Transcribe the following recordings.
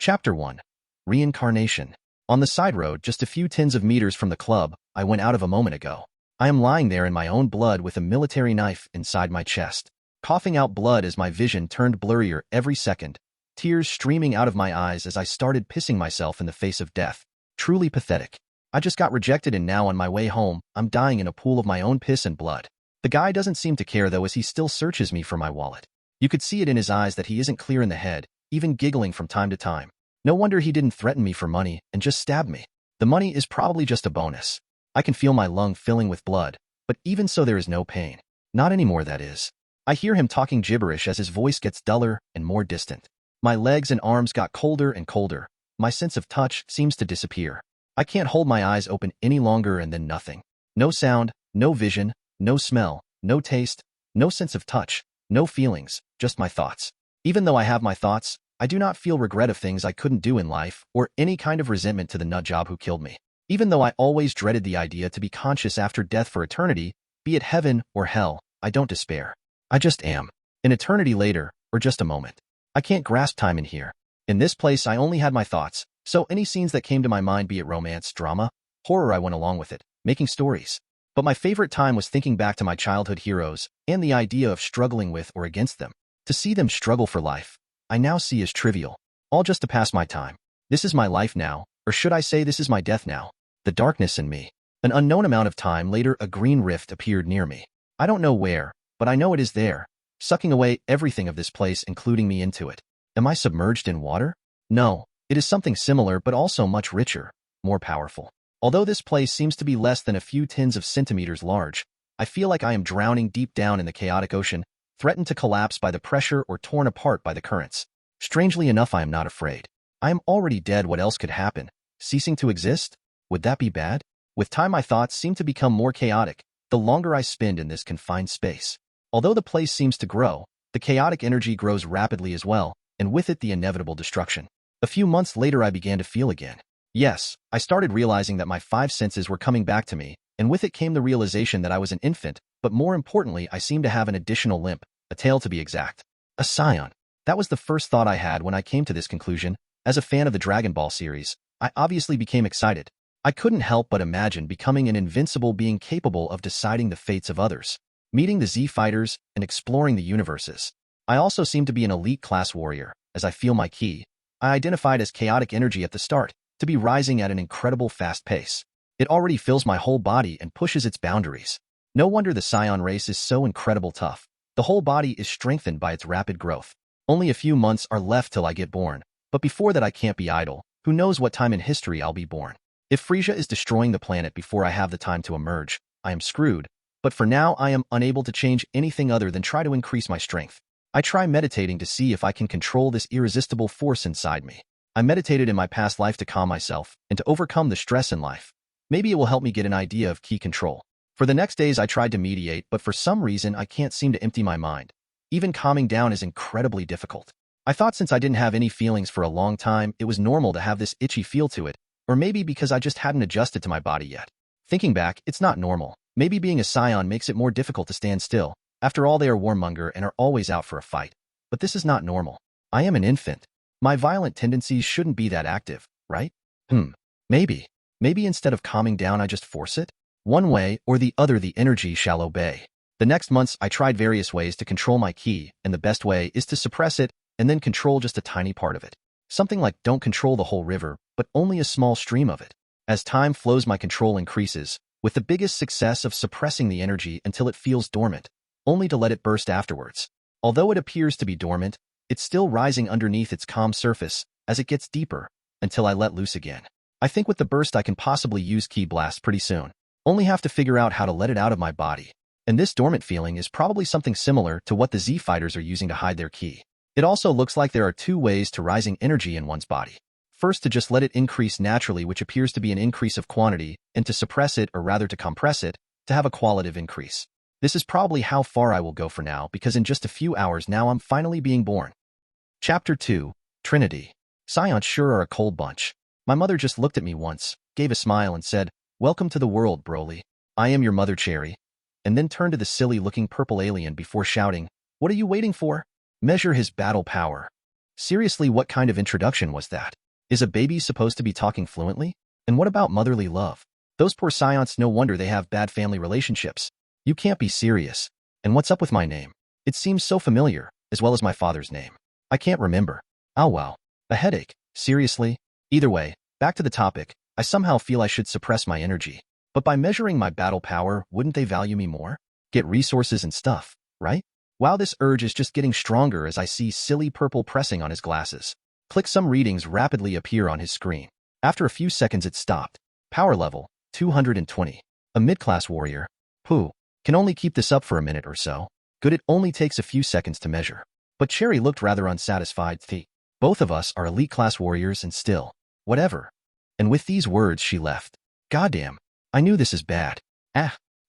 Chapter 1. Reincarnation. On the side road, just a few tens of meters from the club I went out of a moment ago. I am lying there in my own blood with a military knife inside my chest, coughing out blood as my vision turned blurrier every second, tears streaming out of my eyes as I started pissing myself in the face of death. Truly pathetic. I just got rejected and now on my way home, I'm dying in a pool of my own piss and blood. The guy doesn't seem to care though as he still searches me for my wallet. You could see it in his eyes that he isn't clear in the head, even giggling from time to time. No wonder he didn't threaten me for money and just stabbed me. The money is probably just a bonus. I can feel my lung filling with blood, but even so there is no pain. Not anymore, that is. I hear him talking gibberish as his voice gets duller and more distant. My legs and arms got colder and colder. My sense of touch seems to disappear. I can't hold my eyes open any longer and then nothing. No sound, no vision, no smell, no taste, no sense of touch, no feelings, just my thoughts. Even though I have my thoughts, I do not feel regret of things I couldn't do in life or any kind of resentment to the nutjob who killed me. Even though I always dreaded the idea to be conscious after death for eternity, be it heaven or hell, I don't despair. I just am. An eternity later, or just a moment. I can't grasp time in here. In this place I only had my thoughts, so any scenes that came to my mind, be it romance, drama, horror, I went along with it, making stories. But my favorite time was thinking back to my childhood heroes and the idea of struggling with or against them. To see them struggle for life, I now see as trivial. All just to pass my time. This is my life now, or should I say this is my death now. The darkness in me. An unknown amount of time later, a green rift appeared near me. I don't know where, but I know it is there, sucking away everything of this place, including me into it. Am I submerged in water? No, it is something similar but also much richer, more powerful. Although this place seems to be less than a few tens of centimeters large, I feel like I am drowning deep down in the chaotic ocean, threatened to collapse by the pressure or torn apart by the currents. Strangely enough, I am not afraid. I am already dead. What else could happen? Ceasing to exist? Would that be bad? With time, my thoughts seem to become more chaotic, the longer I spend in this confined space. Although the place seems to grow, the chaotic energy grows rapidly as well, and with it the inevitable destruction. A few months later, I began to feel again. Yes, I started realizing that my five senses were coming back to me, and with it came the realization that I was an infant, but more importantly, I seemed to have an additional limb, a tail to be exact. A Saiyan. That was the first thought I had when I came to this conclusion. As a fan of the Dragon Ball series, I obviously became excited. I couldn't help but imagine becoming an invincible being capable of deciding the fates of others, meeting the Z fighters, and exploring the universes. I also seemed to be an elite class warrior. As I feel my ki, I identified as chaotic energy at the start, to be rising at an incredible fast pace. It already fills my whole body and pushes its boundaries. No wonder the Saiyan race is so incredible tough. The whole body is strengthened by its rapid growth. Only a few months are left till I get born, but before that I can't be idle. Who knows what time in history I'll be born. If Frisia is destroying the planet before I have the time to emerge, I am screwed. But for now I am unable to change anything other than try to increase my strength. I try meditating to see if I can control this irresistible force inside me. I meditated in my past life to calm myself and to overcome the stress in life. Maybe it will help me get an idea of ki control. For the next days I tried to meditate, but for some reason I can't seem to empty my mind. Even calming down is incredibly difficult. I thought since I didn't have any feelings for a long time, it was normal to have this itchy feel to it, or maybe because I just hadn't adjusted to my body yet. Thinking back, it's not normal. Maybe being a Saiyan makes it more difficult to stand still. After all, they are warmonger and are always out for a fight. But this is not normal. I am an infant. My violent tendencies shouldn't be that active, right? Maybe. Maybe instead of calming down, I just force it? One way or the other, the energy shall obey. The next months, I tried various ways to control my ki, and the best way is to suppress it and then control just a tiny part of it. Something like don't control the whole river, but only a small stream of it. As time flows, my control increases, with the biggest success of suppressing the energy until it feels dormant, only to let it burst afterwards. Although it appears to be dormant, it's still rising underneath its calm surface as it gets deeper, until I let loose again. I think with the burst I can possibly use ki blast pretty soon. Only have to figure out how to let it out of my body. And this dormant feeling is probably something similar to what the Z fighters are using to hide their ki. It also looks like there are two ways to rising energy in one's body. First, to just let it increase naturally, which appears to be an increase of quantity, and to suppress it, or rather to compress it, to have a qualitative increase. This is probably how far I will go for now, because in just a few hours now I'm finally being born. Chapter 2. Trinity. Saiyans sure are a cold bunch. My mother just looked at me once, gave a smile and said, "Welcome to the world, Broly. I am your mother, Cherry," and then turned to the silly-looking purple alien before shouting, "What are you waiting for? Measure his battle power." Seriously, what kind of introduction was that? Is a baby supposed to be talking fluently? And what about motherly love? Those poor Saiyans, no wonder they have bad family relationships. You can't be serious. And what's up with my name? It seems so familiar, as well as my father's name. I can't remember. Oh wow. A headache. Seriously? Either way, back to the topic, I somehow feel I should suppress my energy. But by measuring my battle power, wouldn't they value me more? Get resources and stuff, right? Wow, this urge is just getting stronger as I see silly purple pressing on his glasses. Click. Some readings rapidly appear on his screen. After a few seconds it stopped. Power level, 220. A mid-class warrior. Who can only keep this up for a minute or so. Good, it only takes a few seconds to measure. But Cherry looked rather unsatisfied. Both of us are elite class warriors and still, whatever. And with these words she left. Goddamn, I knew this is bad.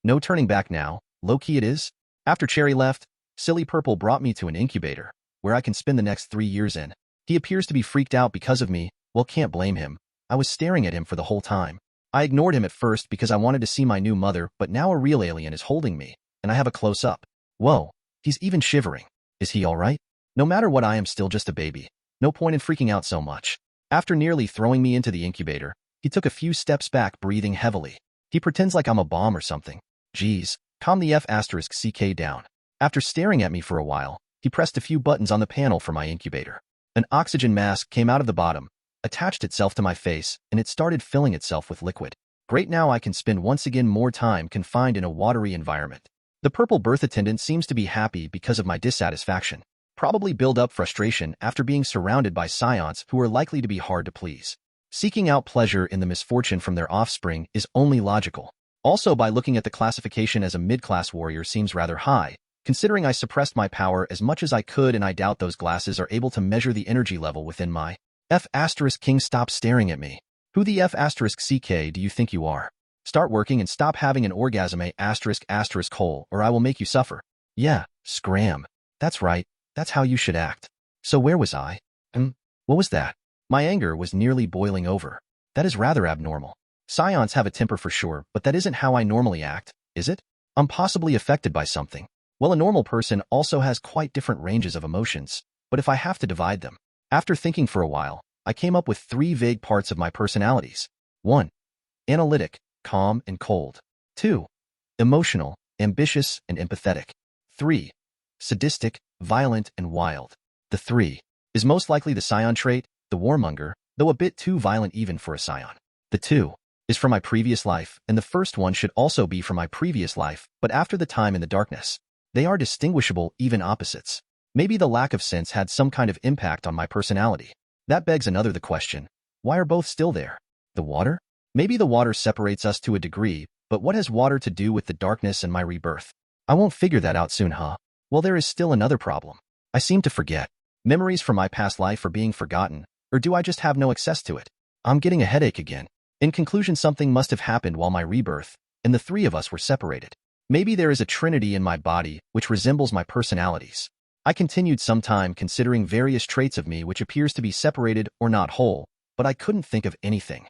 No turning back now, low-key it is. After Cherry left, Silly Purple brought me to an incubator, where I can spend the next 3 years in. He appears to be freaked out because of me. Well, can't blame him. I was staring at him for the whole time. I ignored him at first because I wanted to see my new mother, but now a real alien is holding me, and I have a close-up. Whoa, he's even shivering. Is he alright? No matter what, I am still just a baby. No point in freaking out so much. After nearly throwing me into the incubator, he took a few steps back, breathing heavily. He pretends like I'm a bomb or something. Geez, calm the F***ck down. After staring at me for a while, he pressed a few buttons on the panel for my incubator. An oxygen mask came out of the bottom, attached itself to my face, and it started filling itself with liquid. Great, now I can spend once again more time confined in a watery environment. The purple birth attendant seems to be happy because of my dissatisfaction. Probably build up frustration after being surrounded by Saiyans who are likely to be hard to please. Seeking out pleasure in the misfortune from their offspring is only logical. Also, by looking at the classification as a mid-class warrior seems rather high, considering I suppressed my power as much as I could, and I doubt those glasses are able to measure the energy level within my F***king. Stop staring at me. Who the F***ck do you think you are? Start working and stop having an orgasm, or I will make you suffer. Yeah, scram. That's right. That's how you should act. So where was I? What was that? My anger was nearly boiling over. That is rather abnormal. Saiyans have a temper for sure, but that isn't how I normally act, is it? I'm possibly affected by something. Well, a normal person also has quite different ranges of emotions, but if I have to divide them. After thinking for a while, I came up with 3 vague parts of my personalities. 1. Analytic, calm and cold. 2. Emotional, ambitious and empathetic. 3. Sadistic, violent and wild. The 3 is most likely the Saiyan trait, the warmonger, though a bit too violent even for a Saiyan. The 2 is from my previous life, and the first one should also be from my previous life, but after the time in the darkness. They are distinguishable, even opposites. Maybe the lack of sense had some kind of impact on my personality. That begs the question. Why are both still there? The water? Maybe the water separates us to a degree, but what has water to do with the darkness and my rebirth? I won't figure that out soon, huh? Well, there is still another problem. I seem to forget. Memories from my past life are being forgotten, or do I just have no access to it? I'm getting a headache again. In conclusion, something must have happened while my rebirth, and the 3 of us were separated. Maybe there is a trinity in my body which resembles my personalities. I continued some time considering various traits of me which appears to be separated or not whole, but I couldn't think of anything.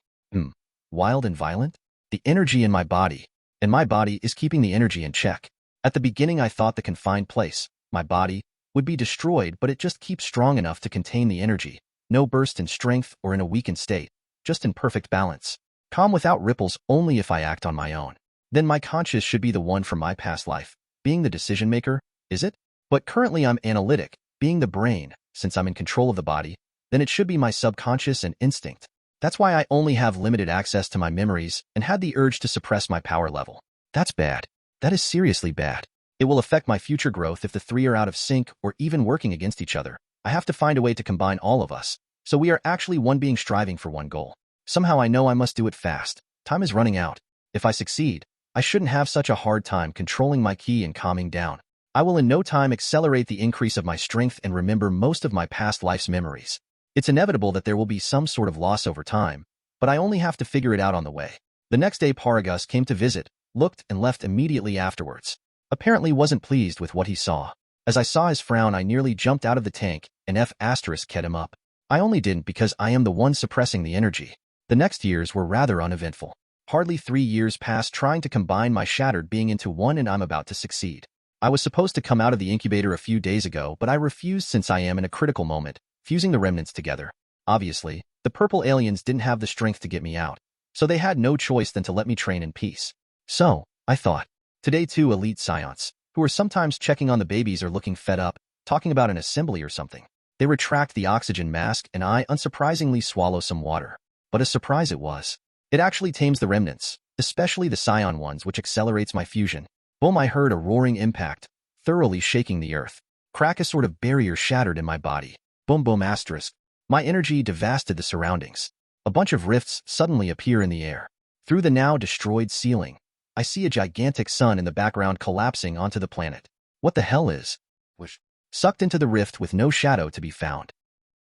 Wild and violent? The energy in my body, and my body is keeping the energy in check. At the beginning I thought the confined place, my body, would be destroyed, but it just keeps strong enough to contain the energy. No burst in strength or in a weakened state, just in perfect balance. Calm without ripples only if I act on my own. Then my conscious should be the one from my past life, being the decision maker, is it? But currently I'm analytic, being the brain, since I'm in control of the body, then it should be my subconscious and instinct. That's why I only have limited access to my memories and had the urge to suppress my power level. That's bad. That is seriously bad. It will affect my future growth if the 3 are out of sync or even working against each other. I have to find a way to combine all of us, so we are actually one being striving for one goal. Somehow I know I must do it fast. Time is running out. If I succeed, I shouldn't have such a hard time controlling my ki and calming down. I will in no time accelerate the increase of my strength and remember most of my past life's memories. It's inevitable that there will be some sort of loss over time, but I only have to figure it out on the way. The next day Paragus came to visit, looked and left immediately afterwards. Apparently wasn't pleased with what he saw. As I saw his frown, I nearly jumped out of the tank and kept him up. I only didn't because I am the one suppressing the energy. The next years were rather uneventful. Hardly 3 years passed trying to combine my shattered being into one, and I'm about to succeed. I was supposed to come out of the incubator a few days ago, but I refused since I am in a critical moment, fusing the remnants together. Obviously, the purple aliens didn't have the strength to get me out, so they had no choice than to let me train in peace. So, I thought, today 2 elite Saiyans, who are sometimes checking on the babies or looking fed up, talking about an assembly or something. They retract the oxygen mask and I, unsurprisingly, swallow some water. But a surprise it was. It actually tames the remnants, especially the Saiyan ones, which accelerates my fusion. Boom, I heard a roaring impact, thoroughly shaking the earth. Crack, a sort of barrier shattered in my body. Boom boom asterisk. My energy devastated the surroundings. A bunch of rifts suddenly appear in the air. Through the now destroyed ceiling, I see a gigantic sun in the background collapsing onto the planet. What the hell is? Sucked into the rift with no shadow to be found.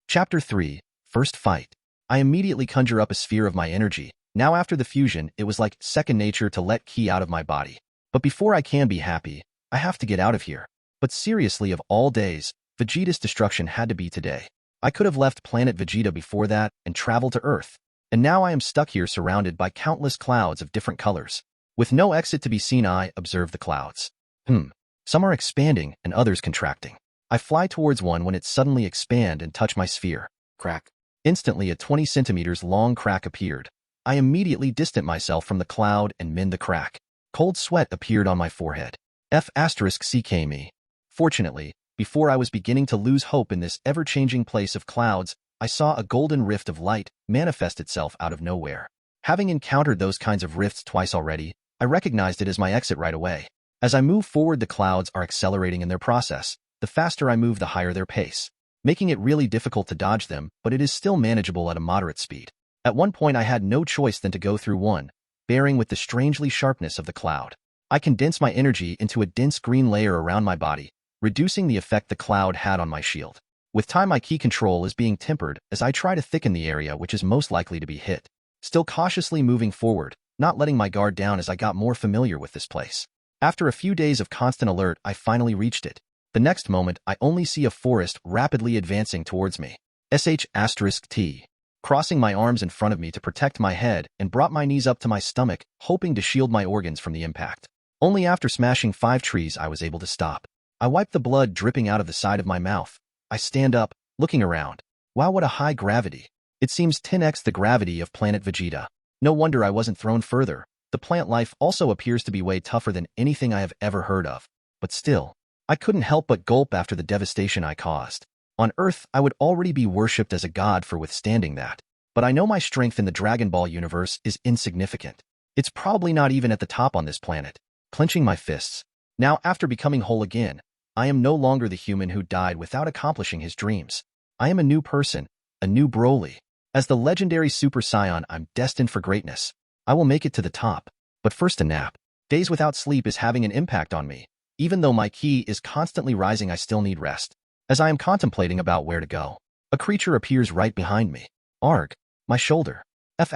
Chapter 3, First Fight. I immediately conjure up a sphere of my energy. Now after the fusion, it was like second nature to let ki out of my body. But before I can be happy, I have to get out of here. But seriously, of all days, Vegeta's destruction had to be today. I could have left planet Vegeta before that and traveled to Earth. And now I am stuck here surrounded by countless clouds of different colors. With no exit to be seen, I observe the clouds. Some are expanding and others contracting. I fly towards one when it suddenly expand and touch my sphere. Crack. Instantly, a 20 centimeters long crack appeared. I immediately distant myself from the cloud and mend the crack. Cold sweat appeared on my forehead. F***ck me. Fortunately, before I was beginning to lose hope in this ever-changing place of clouds, I saw a golden rift of light manifest itself out of nowhere. Having encountered those kinds of rifts twice already, I recognized it as my exit right away. As I move forward, the clouds are accelerating in their process. The faster I move, the higher their pace, making it really difficult to dodge them, but it is still manageable at a moderate speed. At one point, I had no choice than to go through one, bearing with the strangely sharpness of the cloud. I condense my energy into a dense green layer around my body, reducing the effect the cloud had on my shield. With time, my ki control is being tempered as I try to thicken the area which is most likely to be hit. Still cautiously moving forward, not letting my guard down as I got more familiar with this place. After a few days of constant alert, I finally reached it. The next moment, I only see a forest rapidly advancing towards me. **T. Crossing my arms in front of me to protect my head and brought my knees up to my stomach, hoping to shield my organs from the impact. Only after smashing 5 trees I was able to stop. I wipe the blood dripping out of the side of my mouth. I stand up, looking around. Wow, what a high gravity. It seems 10x the gravity of planet Vegeta. No wonder I wasn't thrown further. The plant life also appears to be way tougher than anything I have ever heard of. But still, I couldn't help but gulp after the devastation I caused. On Earth, I would already be worshipped as a god for withstanding that. But I know my strength in the Dragon Ball universe is insignificant. It's probably not even at the top on this planet. Clenching my fists. Now, after becoming whole again, I am no longer the human who died without accomplishing his dreams. I am a new person, a new Broly. As the legendary Super Saiyan, I'm destined for greatness. I will make it to the top. But first, a nap. Days without sleep is having an impact on me. Even though my ki is constantly rising, I still need rest. As I am contemplating about where to go, a creature appears right behind me. Arg. My shoulder. F***.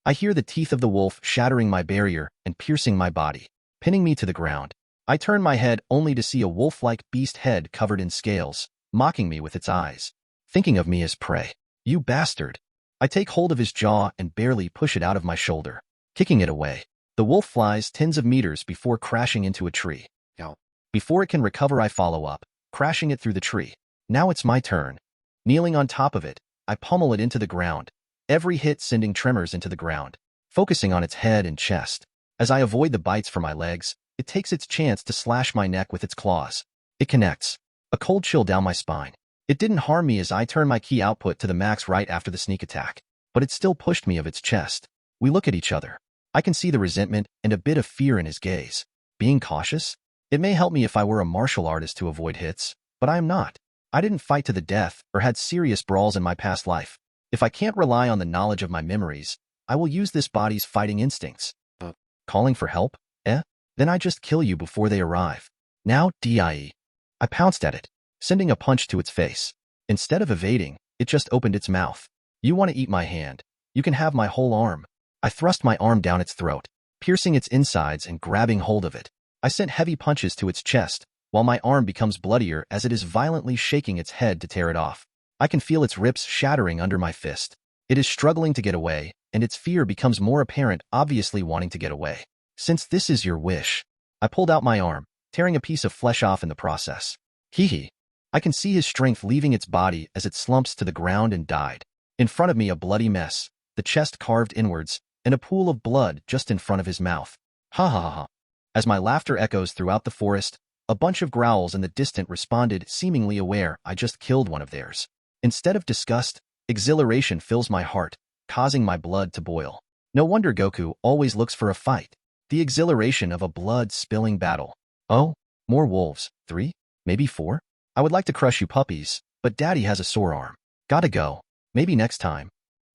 I hear the teeth of the wolf shattering my barrier and piercing my body, pinning me to the ground. I turn my head only to see a wolf-like beast head covered in scales, mocking me with its eyes, thinking of me as prey. You bastard. I take hold of his jaw and barely push it out of my shoulder, kicking it away. The wolf flies tens of meters before crashing into a tree. Before it can recover, I follow up, crashing it through the tree. Now it's my turn. Kneeling on top of it, I pummel it into the ground, every hit sending tremors into the ground, focusing on its head and chest. As I avoid the bites from my legs, it takes its chance to slash my neck with its claws. It connects. A cold chill down my spine. It didn't harm me as I turn my ki output to the max right after the sneak attack, but it still pushed me of its chest. We look at each other. I can see the resentment and a bit of fear in his gaze. Being cautious? It may help me if I were a martial artist to avoid hits, but I am not. I didn't fight to the death or had serious brawls in my past life. If I can't rely on the knowledge of my memories, I will use this body's fighting instincts. Calling for help? Then I just kill you before they arrive. Now, die. I pounced at it, sending a punch to its face. Instead of evading, it just opened its mouth. You want to eat my hand? You can have my whole arm. I thrust my arm down its throat, piercing its insides and grabbing hold of it. I sent heavy punches to its chest, while my arm becomes bloodier as it is violently shaking its head to tear it off. I can feel its ribs shattering under my fist. It is struggling to get away, and its fear becomes more apparent, obviously wanting to get away. Since this is your wish, I pulled out my arm, tearing a piece of flesh off in the process. Hee hee. I can see his strength leaving its body as it slumps to the ground and died. In front of me, a bloody mess, the chest carved inwards, and a pool of blood just in front of his mouth. Ha ha ha ha. As my laughter echoes throughout the forest, a bunch of growls in the distance responded, seemingly aware I just killed one of theirs. Instead of disgust, exhilaration fills my heart, causing my blood to boil. No wonder Goku always looks for a fight. The exhilaration of a blood-spilling battle. Oh, more wolves. 3? Maybe 4? I would like to crush you puppies, but Daddy has a sore arm. Gotta go. Maybe next time.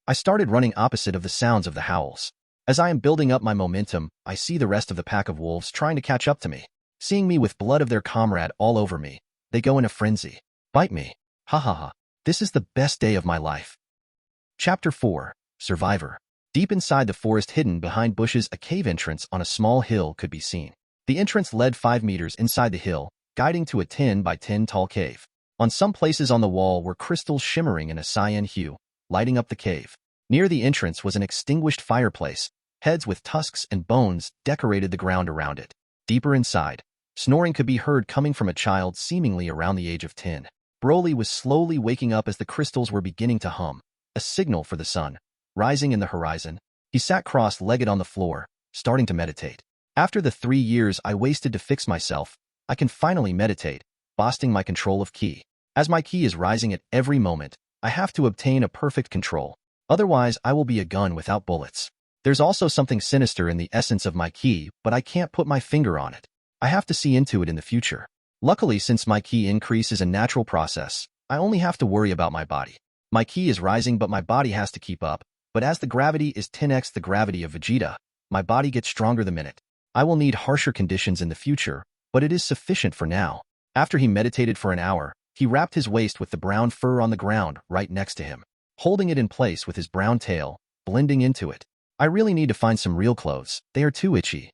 I started running opposite of the sounds of the howls. As I am building up my momentum, I see the rest of the pack of wolves trying to catch up to me. Seeing me with blood of their comrade all over me, they go in a frenzy. Bite me. Ha ha ha. This is the best day of my life. Chapter 4. Survivor. Deep inside the forest, hidden behind bushes, a cave entrance on a small hill could be seen. The entrance led 5 meters inside the hill, guiding to a 10 by 10 tall cave. On some places on the wall were crystals shimmering in a cyan hue, lighting up the cave. Near the entrance was an extinguished fireplace. Heads with tusks and bones decorated the ground around it. Deeper inside, snoring could be heard coming from a child seemingly around the age of 10. Broly was slowly waking up as the crystals were beginning to hum, a signal for the sun rising in the horizon. He sat cross-legged on the floor, starting to meditate. After the 3 years I wasted to fix myself, I can finally meditate, boosting my control of ki. As my ki is rising at every moment, I have to obtain a perfect control. Otherwise, I will be a gun without bullets. There's also something sinister in the essence of my ki, but I can't put my finger on it. I have to see into it in the future. Luckily, since my ki increase is a natural process, I only have to worry about my body. My ki is rising, but my body has to keep up. But as the gravity is 10x the gravity of Vegeta, my body gets stronger the minute. I will need harsher conditions in the future, but it is sufficient for now. After he meditated for an hour, he wrapped his waist with the brown fur on the ground right next to him, holding it in place with his brown tail, blending into it. I really need to find some real clothes. They are too itchy.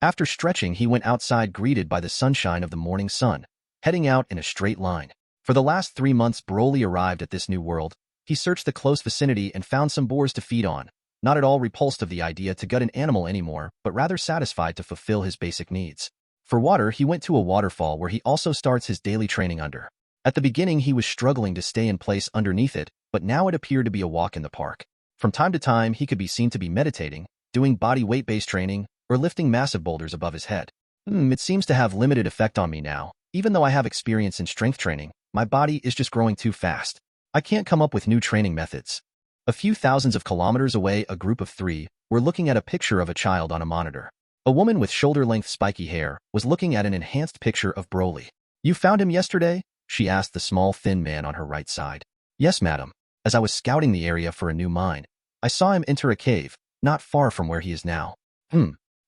After stretching, he went outside, greeted by the sunshine of the morning sun, heading out in a straight line. For the last 3 months, Broly arrived at this new world. He searched the close vicinity and found some boars to feed on, not at all repulsed of the idea to gut an animal anymore, but rather satisfied to fulfill his basic needs. For water, he went to a waterfall where he also starts his daily training under. At the beginning, he was struggling to stay in place underneath it, but now it appeared to be a walk in the park. From time to time, he could be seen to be meditating, doing body weight-based training, or lifting massive boulders above his head. It seems to have limited effect on me now. Even though I have experience in strength training, my body is just growing too fast. I can't come up with new training methods. A few thousands of kilometers away, a group of 3 were looking at a picture of a child on a monitor. A woman with shoulder-length spiky hair was looking at an enhanced picture of Broly. "You found him yesterday?" she asked the small, thin man on her right side. "Yes, madam. As I was scouting the area for a new mine, I saw him enter a cave, not far from where he is now."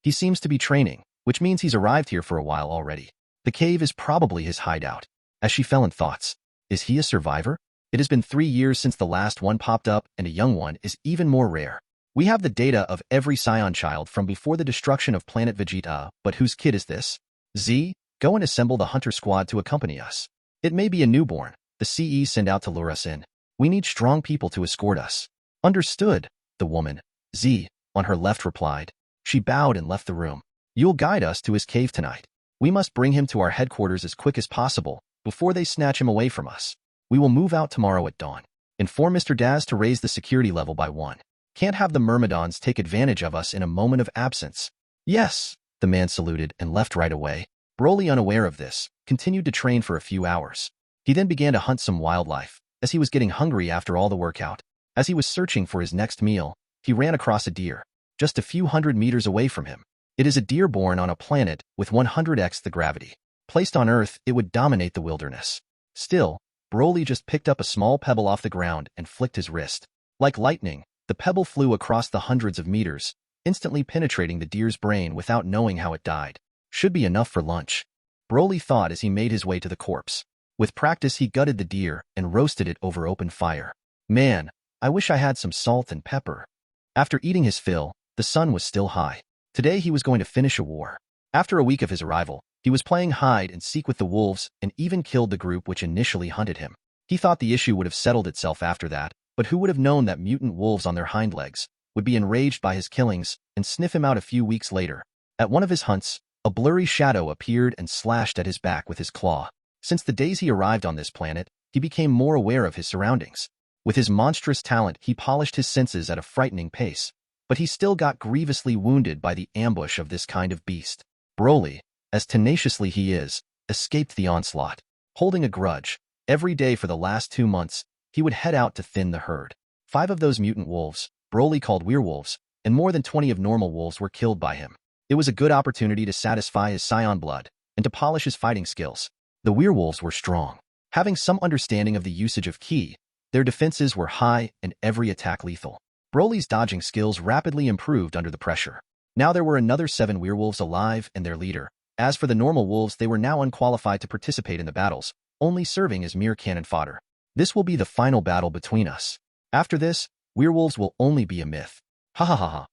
He seems to be training, which means he's arrived here for a while already. The cave is probably his hideout. As she fell in thoughts, is he a survivor? It has been 3 years since the last one popped up, and a young one is even more rare. We have the data of every Saiyan child from before the destruction of planet Vegeta, but whose kid is this? Z, go and assemble the hunter squad to accompany us. It may be a newborn. The CE send out to lure us in. We need strong people to escort us. Understood, the woman, Z, on her left replied. She bowed and left the room. You'll guide us to his cave tonight. We must bring him to our headquarters as quick as possible, before they snatch him away from us. We will move out tomorrow at dawn. Inform Mr. Daz to raise the security level by 1. Can't have the Myrmidons take advantage of us in a moment of absence. Yes, the man saluted and left right away. Broly, unaware of this, continued to train for a few hours. He then began to hunt some wildlife, as he was getting hungry after all the workout. As he was searching for his next meal, he ran across a deer, just a few hundred meters away from him. It is a deer born on a planet with 100x the gravity. Placed on Earth, it would dominate the wilderness. Still, Broly just picked up a small pebble off the ground and flicked his wrist. Like lightning, the pebble flew across the hundreds of meters, instantly penetrating the deer's brain without knowing how it died. Should be enough for lunch, Broly thought as he made his way to the corpse. With practice, he gutted the deer and roasted it over open fire. Man, I wish I had some salt and pepper. After eating his fill, the sun was still high. Today he was going to finish a war. After a week of his arrival, he was playing hide and seek with the wolves and even killed the group which initially hunted him. He thought the issue would have settled itself after that, but who would have known that mutant wolves on their hind legs would be enraged by his killings and sniff him out a few weeks later. At one of his hunts, a blurry shadow appeared and slashed at his back with his claw. Since the days he arrived on this planet, he became more aware of his surroundings. With his monstrous talent, he polished his senses at a frightening pace, but he still got grievously wounded by the ambush of this kind of beast. Broly, as tenaciously he is, escaped the onslaught. Holding a grudge, every day for the last 2 months, he would head out to thin the herd. 5 of those mutant wolves, Broly called werewolves, and more than 20 of normal wolves were killed by him. It was a good opportunity to satisfy his Saiyan blood and to polish his fighting skills. The werewolves were strong. Having some understanding of the usage of ki, their defenses were high and every attack lethal. Broly's dodging skills rapidly improved under the pressure. Now there were another 7 werewolves alive and their leader. As for the normal wolves, they were now unqualified to participate in the battles, only serving as mere cannon fodder. This will be the final battle between us. After this, werewolves will only be a myth. Ha ha ha ha.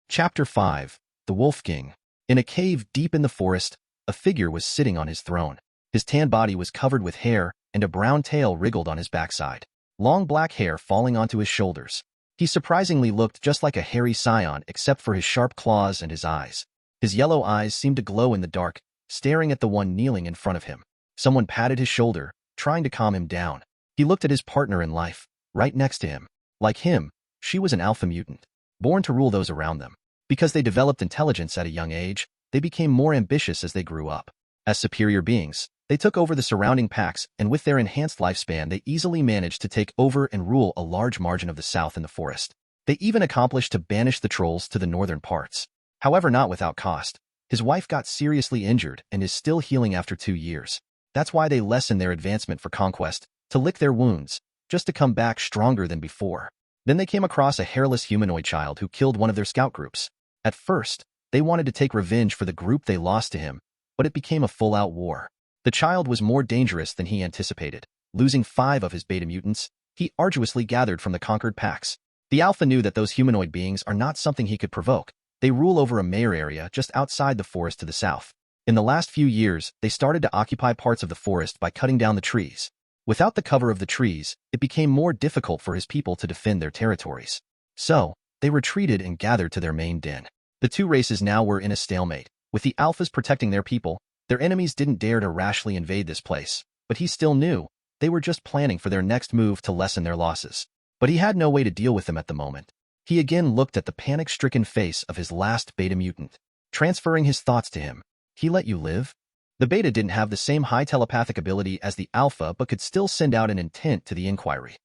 Chapter 5. The Wolf King. In a cave deep in the forest, a figure was sitting on his throne. His tan body was covered with hair, and a brown tail wriggled on his backside. Long black hair falling onto his shoulders. He surprisingly looked just like a hairy Saiyan except for his sharp claws and his eyes. His yellow eyes seemed to glow in the dark, staring at the one kneeling in front of him. Someone patted his shoulder, trying to calm him down. He looked at his partner in life, right next to him. Like him, she was an alpha mutant, born to rule those around them. Because they developed intelligence at a young age, they became more ambitious as they grew up. As superior beings, they took over the surrounding packs, and with their enhanced lifespan, they easily managed to take over and rule a large margin of the south in the forest. They even accomplished to banish the trolls to the northern parts. However, not without cost. His wife got seriously injured and is still healing after 2 years. That's why they lessened their advancement for conquest, to lick their wounds, just to come back stronger than before. Then they came across a hairless humanoid child who killed one of their scout groups. At first, they wanted to take revenge for the group they lost to him, but it became a full-out war. The child was more dangerous than he anticipated. Losing 5 of his beta mutants, he arduously gathered from the conquered packs. The Alpha knew that those humanoid beings are not something he could provoke. They rule over a mayor area just outside the forest to the south. In the last few years, they started to occupy parts of the forest by cutting down the trees. Without the cover of the trees, it became more difficult for his people to defend their territories. So, they retreated and gathered to their main den. The 2 races now were in a stalemate. With the Alphas protecting their people, their enemies didn't dare to rashly invade this place, but he still knew they were just planning for their next move to lessen their losses. But he had no way to deal with them at the moment. He again looked at the panic-stricken face of his last beta mutant. Transferring his thoughts to him, he let you live? The beta didn't have the same high telepathic ability as the alpha but could still send out an intent to the inquiry.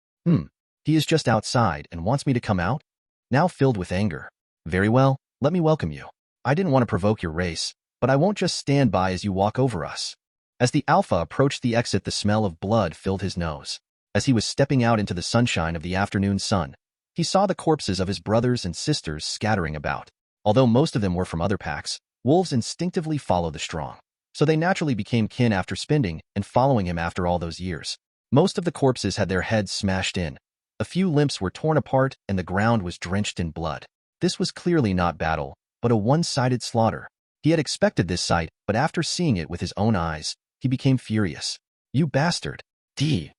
He is just outside and wants me to come out? Now filled with anger. Very well, let me welcome you. I didn't want to provoke your race, but I won't just stand by as you walk over us. As the alpha approached the exit, the smell of blood filled his nose. As he was stepping out into the sunshine of the afternoon sun, he saw the corpses of his brothers and sisters scattering about. Although most of them were from other packs, wolves instinctively follow the strong. So they naturally became kin after spending and following him after all those years. Most of the corpses had their heads smashed in. A few limbs were torn apart and the ground was drenched in blood. This was clearly not battle, but a one-sided slaughter. He had expected this sight, but after seeing it with his own eyes, he became furious. You bastard! D.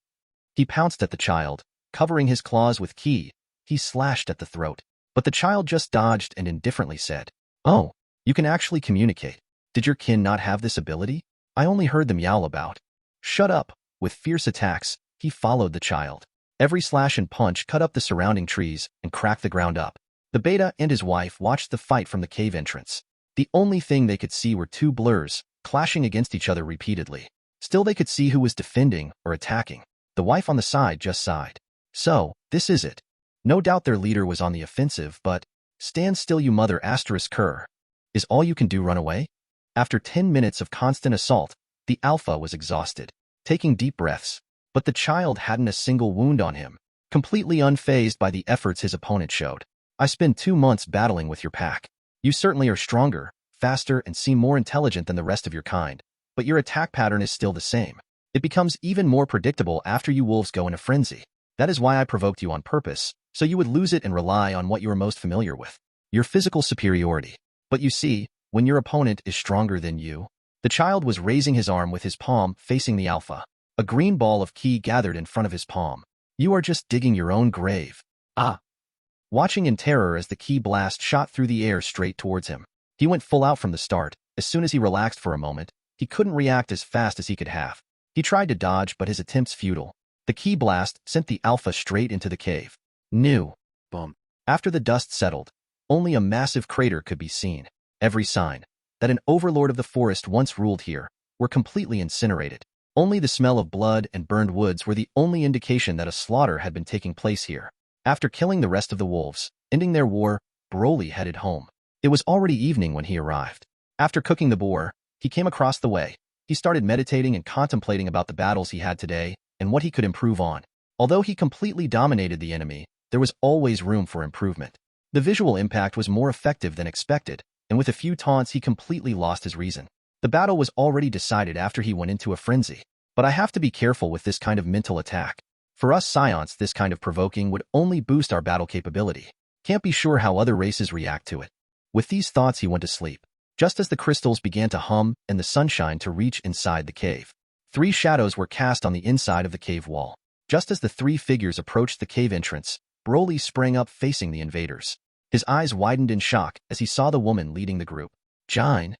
He pounced at the child, covering his claws with ki. He slashed at the throat. But the child just dodged and indifferently said, "Oh, you can actually communicate. Did your kin not have this ability? I only heard them yowl about." Shut up. With fierce attacks, he followed the child. Every slash and punch cut up the surrounding trees and cracked the ground up. The beta and his wife watched the fight from the cave entrance. The only thing they could see were 2 blurs, clashing against each other repeatedly. Still they could see who was defending or attacking. The wife on the side just sighed. So, this is it. No doubt their leader was on the offensive, but stand still, you mother *cur. Is all you can do run away? After 10 minutes of constant assault, the alpha was exhausted, taking deep breaths. But the child hadn't a single wound on him, completely unfazed by the efforts his opponent showed. I spent 2 months battling with your pack. You certainly are stronger, faster, and seem more intelligent than the rest of your kind, but your attack pattern is still the same. It becomes even more predictable after you wolves go in a frenzy. That is why I provoked you on purpose, so you would lose it and rely on what you are most familiar with, your physical superiority. But you see, when your opponent is stronger than you, the child was raising his arm with his palm facing the alpha. A green ball of ki gathered in front of his palm. You are just digging your own grave. Ah! Watching in terror as the ki blast shot through the air straight towards him. He went full out from the start. As soon as he relaxed for a moment, he couldn't react as fast as he could have. He tried to dodge, but his attempts futile. The ki blast sent the Alpha straight into the cave. New. Boom. After the dust settled, only a massive crater could be seen. Every sign that an overlord of the forest once ruled here were completely incinerated. Only the smell of blood and burned woods were the only indication that a slaughter had been taking place here. After killing the rest of the wolves, ending their war, Broly headed home. It was already evening when he arrived. After cooking the boar, he came across the way. He started meditating and contemplating about the battles he had today and what he could improve on. Although he completely dominated the enemy, there was always room for improvement. The visual impact was more effective than expected, and with a few taunts he completely lost his reason. The battle was already decided after he went into a frenzy. But I have to be careful with this kind of mental attack. For us Saiyans, this kind of provoking would only boost our battle capability. Can't be sure how other races react to it. With these thoughts he went to sleep. Just as the crystals began to hum and the sunshine to reach inside the cave, 3 shadows were cast on the inside of the cave wall. Just as the 3 figures approached the cave entrance, Broly sprang up facing the invaders. His eyes widened in shock as he saw the woman leading the group. Jine,